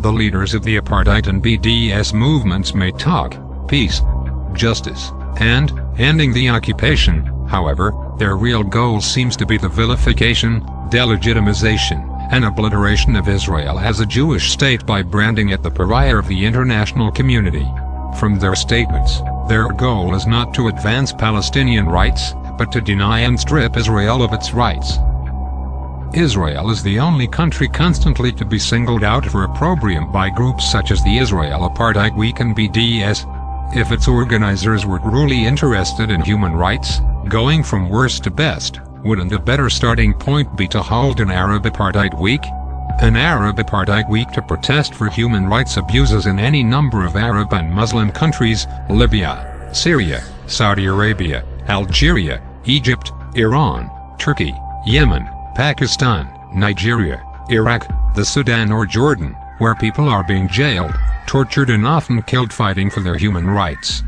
The leaders of the apartheid and BDS movements may talk peace, justice, and ending the occupation. However, their real goal seems to be the vilification, delegitimization, and obliteration of Israel as a Jewish state by branding it the pariah of the international community. From their statements, their goal is not to advance Palestinian rights, but to deny and strip Israel of its rights. Israel is the only country constantly to be singled out for opprobrium by groups such as the Israel Apartheid Week and BDS. If its organizers were truly interested in human rights, going from worst to best, wouldn't a better starting point be to hold an Arab Apartheid Week? An Arab Apartheid Week to protest for human rights abuses in any number of Arab and Muslim countries: Libya, Syria, Saudi Arabia, Algeria, Egypt, Iran, Turkey, Yemen, Pakistan, Nigeria, Iraq, the Sudan or Jordan, where people are being jailed, tortured and often killed fighting for their human rights.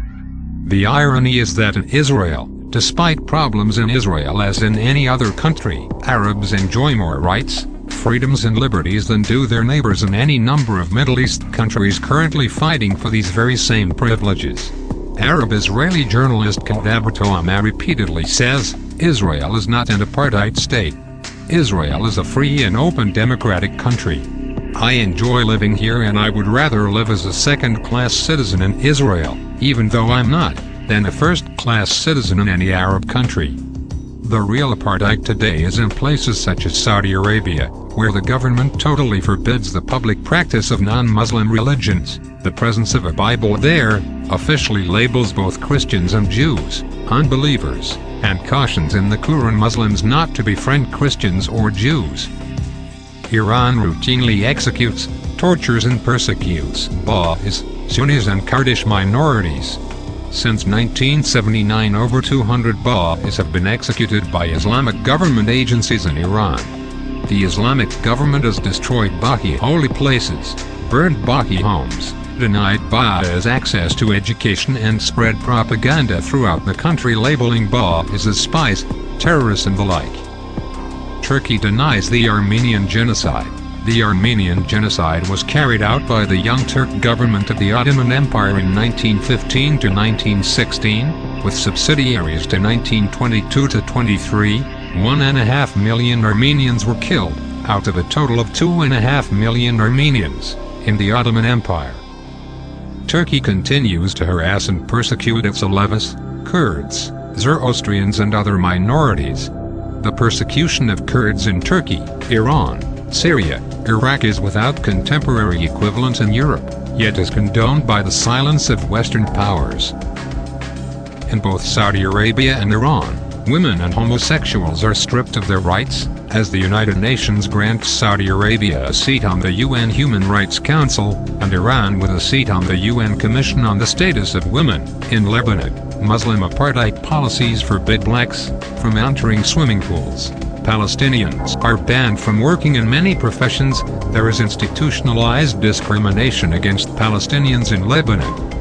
The irony is that in Israel, despite problems in Israel as in any other country, Arabs enjoy more rights, freedoms and liberties than do their neighbors in any number of Middle East countries currently fighting for these very same privileges. Arab-Israeli journalist Kadaber Toama repeatedly says, Israel is not an apartheid state. Israel is a free and open democratic country. I enjoy living here and I would rather live as a second-class citizen in Israel, even though I'm not, than a first-class citizen in any Arab country. The real apartheid today is in places such as Saudi Arabia, where the government totally forbids the public practice of non-Muslim religions. The presence of a Bible there officially labels both Christians and Jews unbelievers, and cautions in the Qur'an Muslims not to befriend Christians or Jews. Iran routinely executes, tortures and persecutes Baha'is, Sunnis and Kurdish minorities. Since 1979 over 200 Baha'is have been executed by Islamic government agencies in Iran. The Islamic government has destroyed Baha'i holy places, burned Baha'i homes, denied Baha'is access to education and spread propaganda throughout the country labeling Baha'is as spies, terrorists and the like. Turkey denies the Armenian genocide. The Armenian genocide was carried out by the Young Turk government of the Ottoman Empire in 1915 to 1916, with subsidiaries to 1922 to 23. 1.5 million Armenians were killed, out of a total of 2.5 million Armenians, in the Ottoman Empire. Turkey continues to harass and persecute its Alevis, Kurds, Zoroastrians and other minorities. The persecution of Kurds in Turkey, Iran, Syria, Iraq is without contemporary equivalent in Europe, yet is condoned by the silence of Western powers. In both Saudi Arabia and Iran, women and homosexuals are stripped of their rights, as the United Nations grants Saudi Arabia a seat on the UN Human Rights Council, and Iran with a seat on the UN Commission on the Status of Women. In Lebanon, Muslim apartheid policies forbid blacks from entering swimming pools. Palestinians are banned from working in many professions. There is institutionalized discrimination against Palestinians in Lebanon.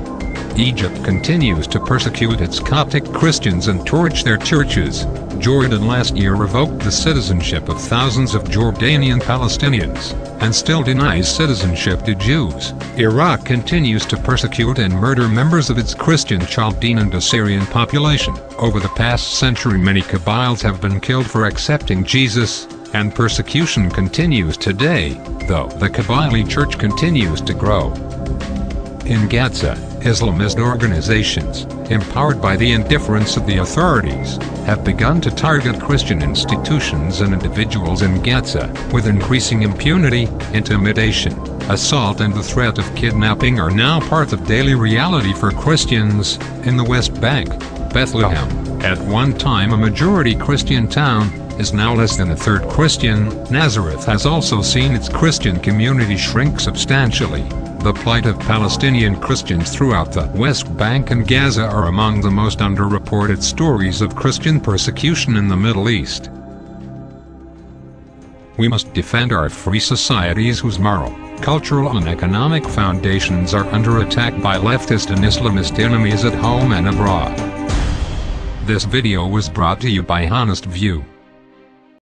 Egypt continues to persecute its Coptic Christians and torch their churches. Jordan last year revoked the citizenship of thousands of Jordanian Palestinians, and still denies citizenship to Jews. Iraq continues to persecute and murder members of its Christian Chaldean and Assyrian population. Over the past century many Kabyles have been killed for accepting Jesus, and persecution continues today, though the Kabyle Church continues to grow. In Gaza, Islamist organizations, empowered by the indifference of the authorities, have begun to target Christian institutions and individuals in Gaza, with increasing impunity. Intimidation, assault and the threat of kidnapping are now part of daily reality for Christians. In the West Bank, Bethlehem, at one time a majority Christian town, is now less than a third Christian. Nazareth has also seen its Christian community shrink substantially. The plight of Palestinian Christians throughout the West Bank and Gaza are among the most underreported stories of Christian persecution in the Middle East. We must defend our free societies whose moral, cultural and economic foundations are under attack by leftist and Islamist enemies at home and abroad. This video was brought to you by Honest View.